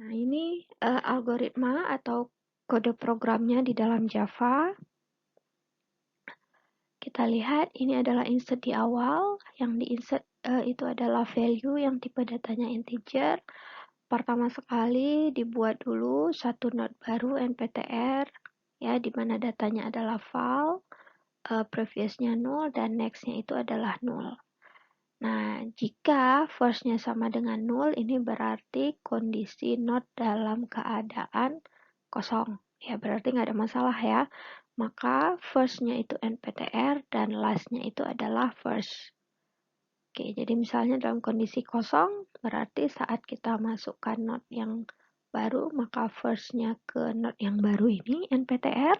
Nah, ini algoritma atau kode programnya di dalam Java. Kita lihat ini adalah insert di awal, yang di-insert itu adalah value yang tipe datanya integer. Pertama sekali dibuat dulu satu node baru nptr, ya, di mana datanya adalah val, previousnya 0, dan next-nya itu adalah 0. Nah, jika first-nya sama dengan 0, ini berarti kondisi node dalam keadaan kosong. Ya, berarti nggak ada masalah ya. Maka first-nya itu nptr dan last-nya itu adalah first. Oke, jadi misalnya dalam kondisi kosong, berarti saat kita masukkan node yang baru, maka first-nya ke node yang baru ini nptr,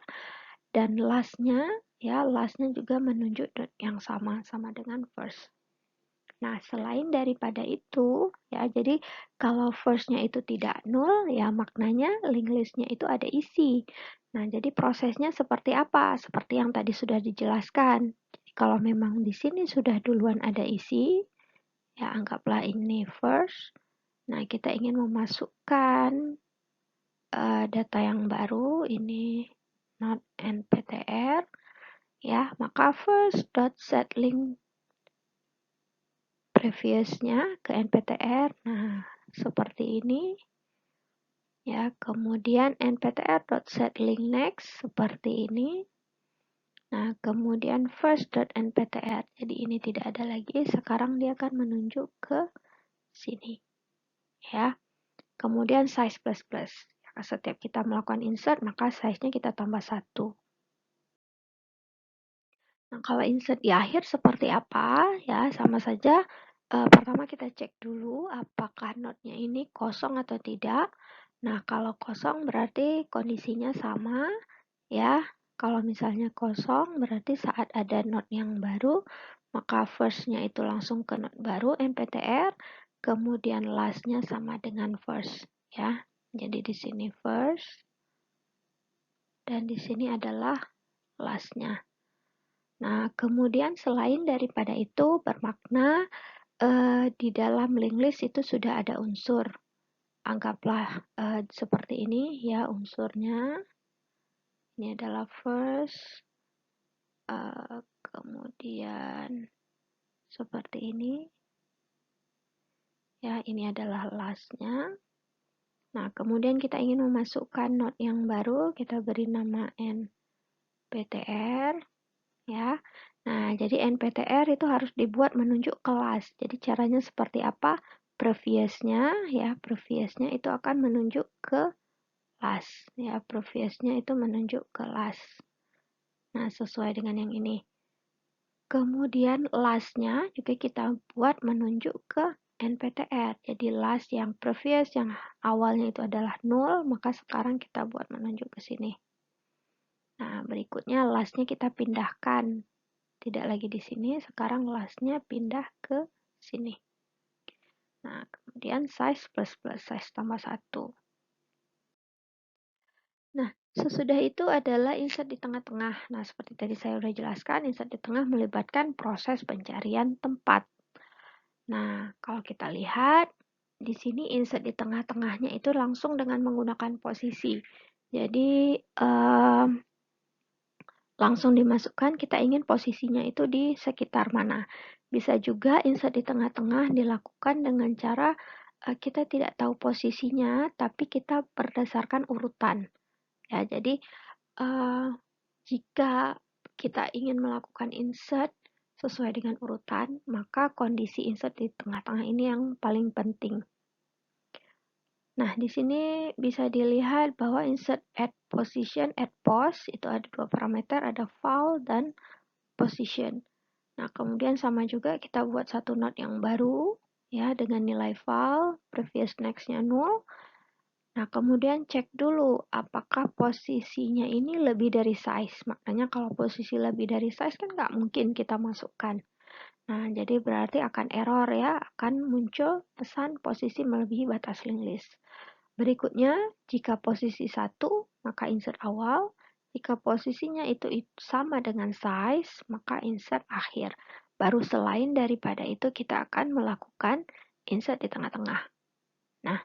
dan last-nya, ya, last-nya juga menunjuk node yang sama dengan first. Nah, selain daripada itu, ya, jadi kalau first-nya itu tidak nol, ya maknanya linked list-nya itu ada isi. Nah, jadi prosesnya seperti apa? Seperti yang tadi sudah dijelaskan. Jadi, kalau memang di sini sudah duluan ada isi, ya anggaplah ini first. Nah, kita ingin memasukkan data yang baru, ini not nptr, ya, maka first.setLink previousnya ke nptr. Nah, seperti ini. Ya, kemudian nptr.setLink next seperti ini. Nah, kemudian first.nptr. Jadi ini tidak ada lagi, sekarang dia akan menunjuk ke sini. Ya. Kemudian size plus plus. Setiap kita melakukan insert, maka size-nya kita tambah 1. Nah, kalau insert di akhir seperti apa? Ya, sama saja. Pertama kita cek dulu apakah node-nya ini kosong atau tidak. Nah, kalau kosong berarti kondisinya sama. Ya, kalau misalnya kosong berarti saat ada node yang baru, maka first-nya itu langsung ke node baru, nptr. Kemudian last-nya sama dengan first. Ya, jadi di sini first. Dan di sini adalah last-nya. Nah, kemudian selain daripada itu bermakna di dalam linked list itu sudah ada unsur. Anggaplah seperti ini ya unsurnya. Ini adalah first, kemudian seperti ini. Ya, ini adalah last-nya. Nah, kemudian kita ingin memasukkan node yang baru, kita beri nama nptr. Ya. Nah, jadi nptr itu harus dibuat menunjuk kelas. Jadi caranya seperti apa? Previousnya, ya, previousnya itu akan menunjuk ke last. Ya, previousnya itu menunjuk ke last. Nah, sesuai dengan yang ini. Kemudian last-nya juga kita buat menunjuk ke nptr. Jadi last yang previous, yang awalnya itu adalah 0, maka sekarang kita buat menunjuk ke sini. Nah, berikutnya last-nya kita pindahkan. Tidak lagi di sini, sekarang last-nya pindah ke sini. Nah, kemudian size plus plus, size tambah 1. Nah, sesudah itu adalah insert di tengah-tengah. Nah, seperti tadi saya sudah jelaskan, insert di tengah melibatkan proses pencarian tempat. Nah, kalau kita lihat, di sini insert di tengah-tengahnya itu langsung dengan menggunakan posisi. Jadi, langsung dimasukkan, kita ingin posisinya itu di sekitar mana. Bisa juga insert di tengah-tengah dilakukan dengan cara kita tidak tahu posisinya, tapi kita berdasarkan urutan. Ya, jadi jika kita ingin melakukan insert sesuai dengan urutan, maka kondisi insert di tengah-tengah ini yang paling penting. Nah, di sini bisa dilihat bahwa insert at position, at post, itu ada 2 parameter, ada val dan position. Nah, kemudian sama juga kita buat satu node yang baru, ya, dengan nilai val, previous next-nya 0. Nah, kemudian cek dulu apakah posisinya ini lebih dari size. Maknanya kalau posisi lebih dari size kan nggak mungkin kita masukkan. Nah, jadi berarti akan error ya, akan muncul pesan posisi melebihi batas linked list. Berikutnya, jika posisi 1, maka insert awal. Jika posisinya itu sama dengan size, maka insert akhir. Baru selain daripada itu kita akan melakukan insert di tengah-tengah. Nah,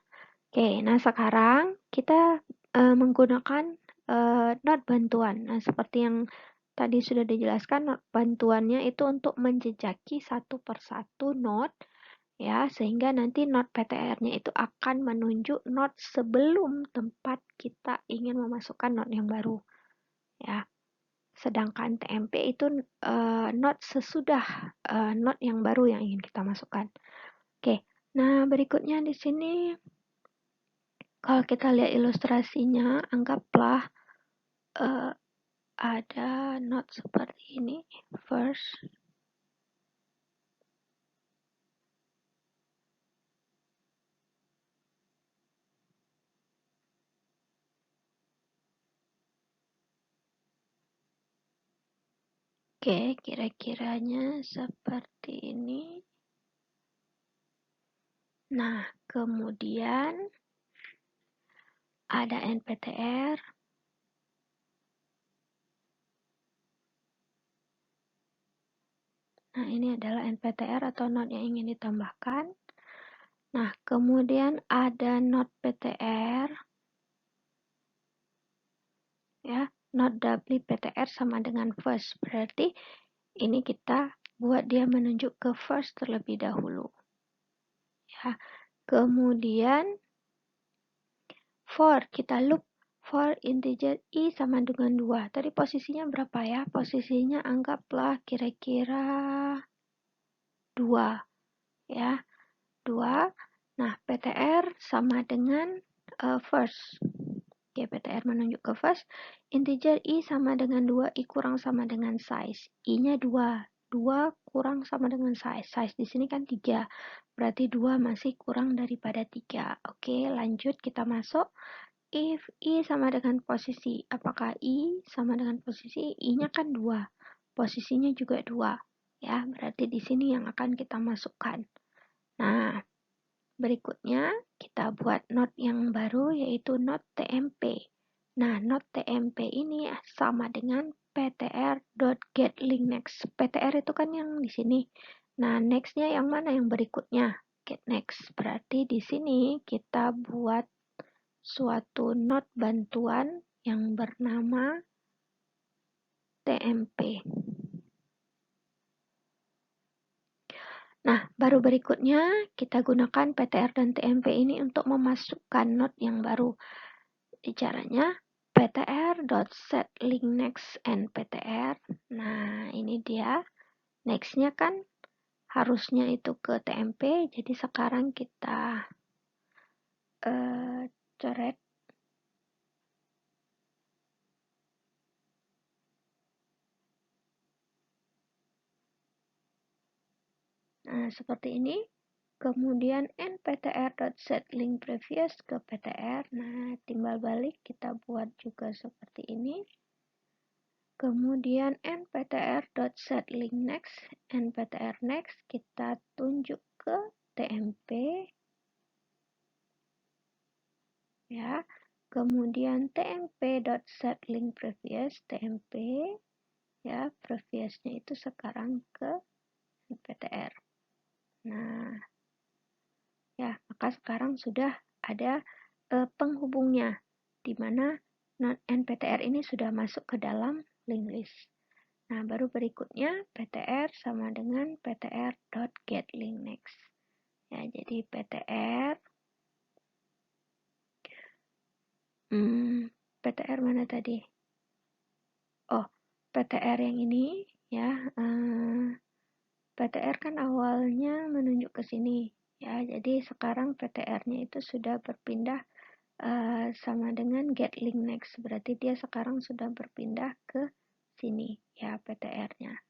Oke, nah sekarang kita menggunakan not bantuan. Nah, seperti yang tadi sudah dijelaskan, not bantuannya itu untuk menjejaki satu persatu not, ya, sehingga nanti not PTR-nya itu akan menunjuk not sebelum tempat kita ingin memasukkan not yang baru, ya. Sedangkan TMP itu not sesudah not yang baru yang ingin kita masukkan. Oke, nah berikutnya di sini kalau kita lihat ilustrasinya, anggaplah ada not seperti ini, first. Oke, kira-kiranya seperti ini. Nah, kemudian ada NPTR. Nah, ini adalah NPTR atau not yang ingin ditambahkan. Nah, kemudian ada not PTR. Ya, not doubly PTR sama dengan first. Berarti ini kita buat dia menunjuk ke first terlebih dahulu. Ya, kemudian for, kita loop for integer i sama dengan 2. Tadi posisinya berapa ya? Posisinya anggaplah kira-kira 2. Ya, 2. Nah, PTR sama dengan first. Oke, PTR menunjuk ke first. Integer i sama dengan 2, i kurang sama dengan size. I-nya 2. 2 kurang sama dengan size. Size di sini kan 3. Berarti 2 masih kurang daripada 3. Oke, lanjut kita masuk. If i sama dengan posisi, apakah i sama dengan posisi? I-nya kan 2. Posisinya juga 2. Ya, berarti di sini yang akan kita masukkan. Nah, berikutnya kita buat not yang baru yaitu not TMP. Nah, not TMP ini sama dengan ptr.getLinkNext. PTR itu kan yang di sini. Nah, next-nya yang mana yang berikutnya? GetNext. Berarti di sini kita buat suatu not bantuan yang bernama TMP. Nah, baru berikutnya kita gunakan PTR dan TMP ini untuk memasukkan not yang baru. Caranya ptr.setLinkNext and PTR. Nah, ini dia. Next-nya kan harusnya itu ke TMP, jadi sekarang kita coret. Nah, seperti ini. Kemudian nptr.setLinkPrevious ke PTR. Nah, timbal balik kita buat juga seperti ini. Kemudian nptr.setLinkNext, nptrNext kita tunjuk ke TMP. Ya. Kemudian tmp.setLinkPrevious, TMP. Ya, previousnya itu sekarang ke nptr. Nah, ya, maka sekarang sudah ada penghubungnya, di mana NPTR ini sudah masuk ke dalam linked list. Nah, baru berikutnya PTR sama dengan ptr.getLinkNext. Ya, jadi PTR, PTR mana tadi? Oh, PTR yang ini, ya, PTR kan awalnya menunjuk ke sini. Ya, jadi sekarang PTR-nya itu sudah berpindah sama dengan getLinkNext. Berarti dia sekarang sudah berpindah ke sini, ya, PTR-nya.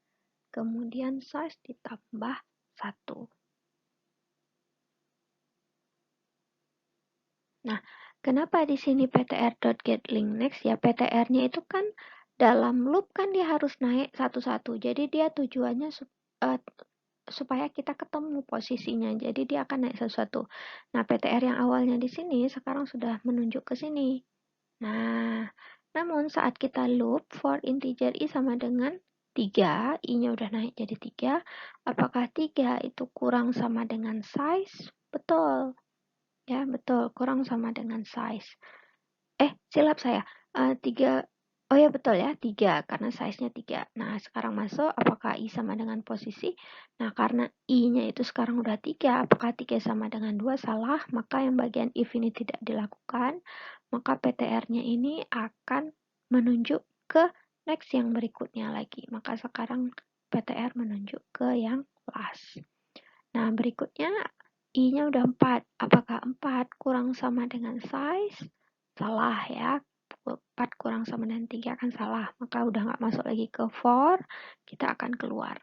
Kemudian size ditambah 1. Nah, kenapa di sini ptr.getLinkNext? Ya, PTR-nya itu kan dalam loop kan dia harus naik satu-satu. Jadi dia tujuannya supaya kita ketemu posisinya. Jadi dia akan naik satu-satu. Nah, PTR yang awalnya di sini sekarang sudah menunjuk ke sini. Nah, namun saat kita loop for integer i sama dengan 3, i-nya udah naik jadi 3. Apakah 3 itu kurang sama dengan size? Betul. Ya, betul, kurang sama dengan size. Silap saya, 3, oh ya betul ya, 3, karena size-nya 3. Nah, sekarang masuk, apakah I sama dengan posisi? Nah, karena I-nya itu sekarang udah 3, apakah 3 sama dengan 2? Salah, maka yang bagian if ini tidak dilakukan, maka PTR-nya ini akan menunjuk ke next yang berikutnya lagi. Maka sekarang PTR menunjuk ke yang last. Nah, berikutnya I-nya udah 4. Apakah 4 kurang sama dengan size? Salah ya. 4 kurang sama dengan 3 kan salah. Maka udah nggak masuk lagi ke for. Kita akan keluar.